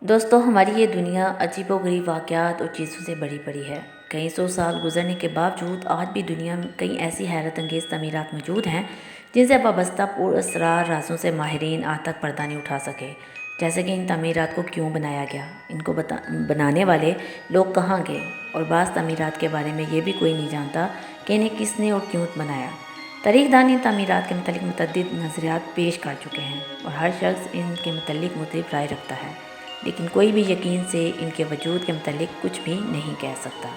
دوستو، ہماری یہ دنیا عجیب و غریب واقعات اور چیزوں سے بڑی پڑی ہے۔ کئی سو سال گزرنے کے باوجود آج بھی دنیا میں کئی ایسی حیرت انگیز تعمیرات موجود ہیں جن سے وابستہ پر اسرار رازوں سے ماہرین آج تک پردہ نہیں اٹھا سکے۔ جیسے کہ ان تعمیرات کو کیوں بنایا گیا، ان کو بنانے والے لوگ کہاں گئے، اور بعض تعمیرات کے بارے میں یہ بھی کوئی نہیں جانتا کہ انہیں کس نے اور کیوں بنایا۔ تاریخ دان ان تعمیرات کے متعلق متعدد نظریات پیش کر چکے ہیں اور ہر شخص ان کے متعلق مختلف رائے رکھتا ہے، لیکن کوئی بھی یقین سے ان کے وجود کے متعلق کچھ بھی نہیں کہہ سکتا۔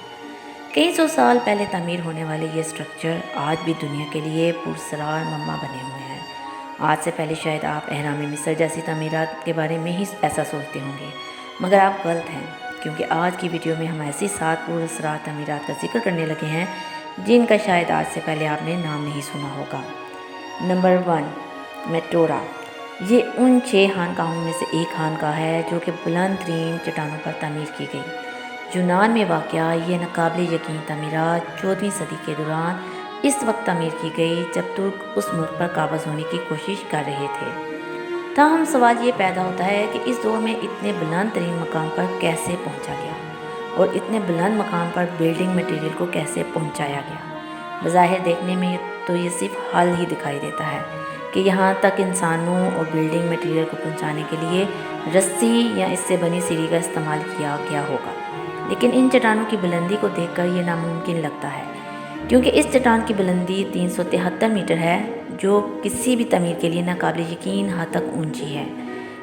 کئی سو سال پہلے تعمیر ہونے والے یہ اسٹرکچر آج بھی دنیا کے لیے پراسرار معمہ بنے ہوئے ہیں۔ آج سے پہلے شاید آپ اہرام مصر جیسی تعمیرات کے بارے میں ہی ایسا سوچتے ہوں گے، مگر آپ غلط ہیں، کیونکہ آج کی ویڈیو میں ہم ایسی 7 پراسرار تعمیرات کا ذکر کرنے لگے ہیں جن کا شاید آج سے پہلے آپ نے نام نہیں سنا ہوگا۔ نمبر 1، میٹورا۔ یہ ان 6 خانقاہوں میں سے ایک خانقاہ ہے جو کہ بلند ترین چٹانوں پر تعمیر کی گئی۔ یونان میں واقع یہ ناقابل یقین تعمیرات 14ویں صدی کے دوران اس وقت تعمیر کی گئی جب ترک اس ملک پر قابض ہونے کی کوشش کر رہے تھے۔ تاہم سوال یہ پیدا ہوتا ہے کہ اس دور میں اتنے بلند ترین مقام پر کیسے پہنچا گیا، اور اتنے بلند مقام پر بلڈنگ مٹیریل کو کیسے پہنچایا گیا۔ بظاہر دیکھنے میں تو یہ صرف حل ہی دکھائی دیتا ہے کہ یہاں تک انسانوں اور بلڈنگ مٹیریل کو پہنچانے کے لیے رسی یا اس سے بنی سیڑھی کا استعمال کیا گیا ہوگا، لیکن ان چٹانوں کی بلندی کو دیکھ کر یہ ناممکن لگتا ہے، کیونکہ اس چٹان کی بلندی 373 میٹر ہے، جو کسی بھی تعمیر کے لیے ناقابل یقین حد تک اونچی ہے۔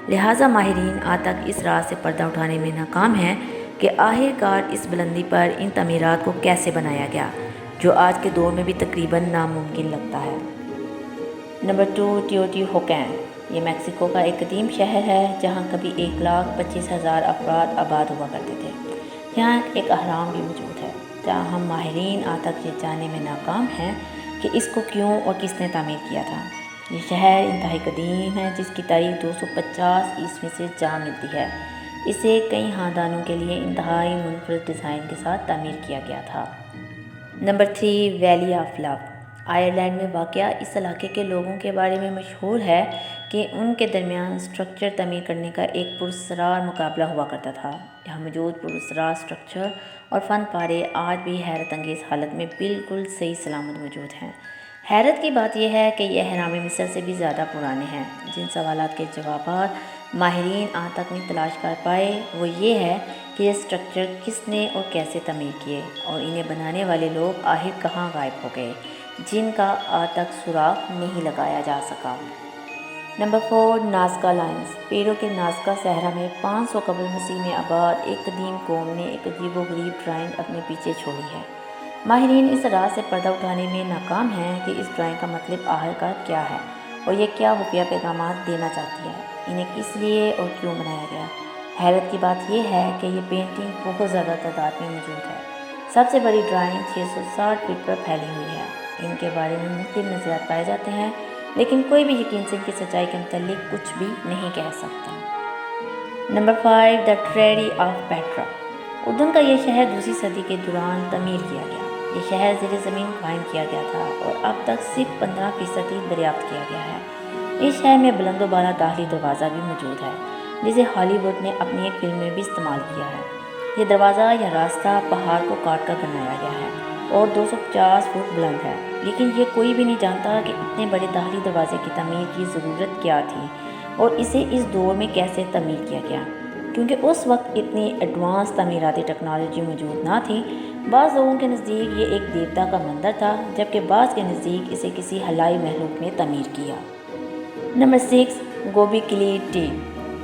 لہٰذا ماہرین آج تک اس راز سے پردہ اٹھانے میں ناکام ہیں کہ آخر کار اس بلندی پر ان تعمیرات کو کیسے بنایا گیا، جو آج کے دور میں بھی تقریباً ناممکن لگتا ہے۔ نمبر 2، ٹیوٹیہوکین۔ یہ میکسیکو کا ایک قدیم شہر ہے جہاں کبھی 1,25,000 افراد آباد ہوا کرتے تھے۔ یہاں ایک اہرام بھی موجود ہے، تاہم ماہرین آج تک یہ جاننے میں ناکام ہیں کہ اس کو کیوں اور کس نے تعمیر کیا تھا۔ یہ شہر انتہائی قدیم ہے جس کی تاریخ 250 عیسوی سے جا ملتی ہے۔ اسے کئی خاندانوں کے لیے انتہائی منفرد ڈیزائن کے ساتھ تعمیر کیا گیا تھا۔ Number 3، valley of love. Ireland میں واقع اس علاقے کے لوگوں کے بارے میں مشہور ہے کہ ان کے درمیان اسٹرکچر تعمیر کرنے کا ایک پراسرار مقابلہ ہوا کرتا تھا۔ یہاں موجود پراسرار اسٹرکچر اور فن پارے آج بھی حیرت انگیز حالت میں بالکل صحیح سلامت موجود ہیں۔ حیرت کی بات یہ ہے کہ یہ اہرام مصر سے بھی زیادہ پرانے ہیں۔ جن سوالات کے جوابات ماہرین آج تک نہیں تلاش کر پائے وہ یہ ہے کہ یہ اسٹرکچر کس نے اور کیسے تعمیر کیے، اور انہیں بنانے والے لوگ آخر کہاں غائب ہو گئے، جن کا آج تک سراغ نہیں لگایا جا سکا۔ Number 4، Nazca lines. پیرو کے نازکا صحرا میں 500 قبل مسیح میں آباد ایک قدیم قوم نے ایک عجیب و غریب ڈرائنگ اپنے پیچھے چھوڑی ہے۔ ماہرین اس راز سے پردہ اٹھانے میں ناکام ہیں کہ اس ڈرائنگ کا مطلب آخرکار کیا ہے اور یہ کیا خفیہ پیغامات دینا چاہتی ہے، انہیں کس لیے اور کیوں بنایا گیا۔ حیرت کی بات یہ ہے کہ یہ پینٹنگ بہت زیادہ تعداد میں موجود ہے۔ سب سے بڑی ڈرائنگ 660 فٹ پر پھیلی ہوئی ہے۔ ان کے بارے میں مختلف نظریات پائے جاتے ہیں، لیکن کوئی بھی یقین سے ان کی سچائی کے متعلق کچھ بھی نہیں کہہ سکتا۔ Number 5، the ٹریری of Petra. اردن کا یہ شہر 2ویں صدی کے دوران تعمیر کیا گیا۔ یہ شہر زیر زمین قائم کیا گیا تھا اور اب تک صرف 15% ہی دریافت کیا گیا ہے۔ اس شہر میں بلند و بالا داخلی دروازہ بھی موجود ہے، جسے ہالی ووڈ نے اپنی ایک فلم میں بھی استعمال کیا ہے۔ یہ دروازہ یا راستہ پہاڑ کو کاٹ کر بنایا گیا ہے اور 250 فٹ بلند ہے، لیکن یہ کوئی بھی نہیں جانتا کہ اتنے بڑے داخلی دروازے کی تعمیر کی ضرورت کیا تھی اور اسے اس دور میں کیسے تعمیر کیا گیا، کیونکہ اس وقت اتنی ایڈوانس تعمیراتی ٹیکنالوجی موجود نہ تھی۔ بعض لوگوں کے نزدیک یہ ایک دیوتا کا مندر تھا، جبکہ بعض کے نزدیک اسے کسی خلائی مخلوق نے تعمیر کیا۔ نمبر 6، گوبی کلی۔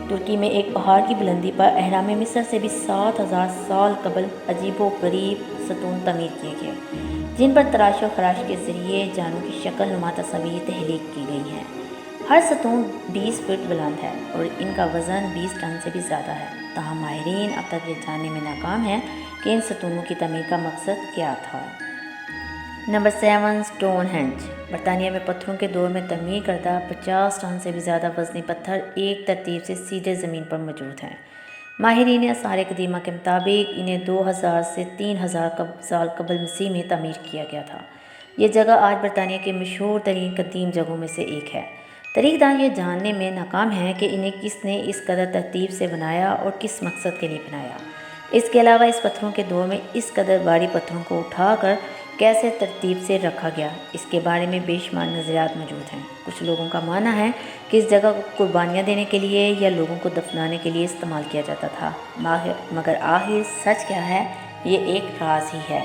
ترکی میں ایک پہاڑ کی بلندی پر اہرام مصر سے بھی 7000 سال قبل عجیب و غریب ستون تعمیر کیے گئے، جن پر تراش و خراش کے ذریعے جانوں کی شکل نما تصاویر تخلیق کی گئی ہیں۔ ہر ستون 20 فٹ بلند ہے اور ان کا وزن 20 ٹن سے بھی زیادہ ہے۔ تاہم ماہرین اب تک یہ جاننے میں ناکام ہیں کہ ان ستونوں کی تعمیر کا مقصد کیا تھا۔ Number 7، Stonehenge. برطانیہ میں پتھروں کے دور میں تعمیر کردہ 50 ٹن سے بھی زیادہ وزنی پتھر ایک ترتیب سے سیدھے زمین پر موجود ہیں۔ ماہرین آثار قدیمہ کے مطابق انہیں 2000 سے 3000 سال قبل مسیح میں تعمیر کیا گیا تھا۔ یہ جگہ آج برطانیہ کے مشہور ترین قدیم جگہوں میں سے ایک ہے۔ تاریخ دان یہ جاننے میں ناکام ہیں کہ انہیں کس نے اس قدر ترتیب سے بنایا اور کس مقصد کے لیے بنایا۔ اس کے علاوہ اس پتھروں کے دور میں اس قدر بھاری پتھروں کو اٹھا کر کیسے ترتیب سے رکھا گیا، اس کے بارے میں بے شمار نظریات موجود ہیں۔ کچھ لوگوں کا ماننا ہے کہ اس جگہ کو قربانیاں دینے کے لیے یا لوگوں کو دفنانے کے لیے استعمال کیا جاتا تھا، مگر آخر سچ کیا ہے یہ ایک راز ہی ہے۔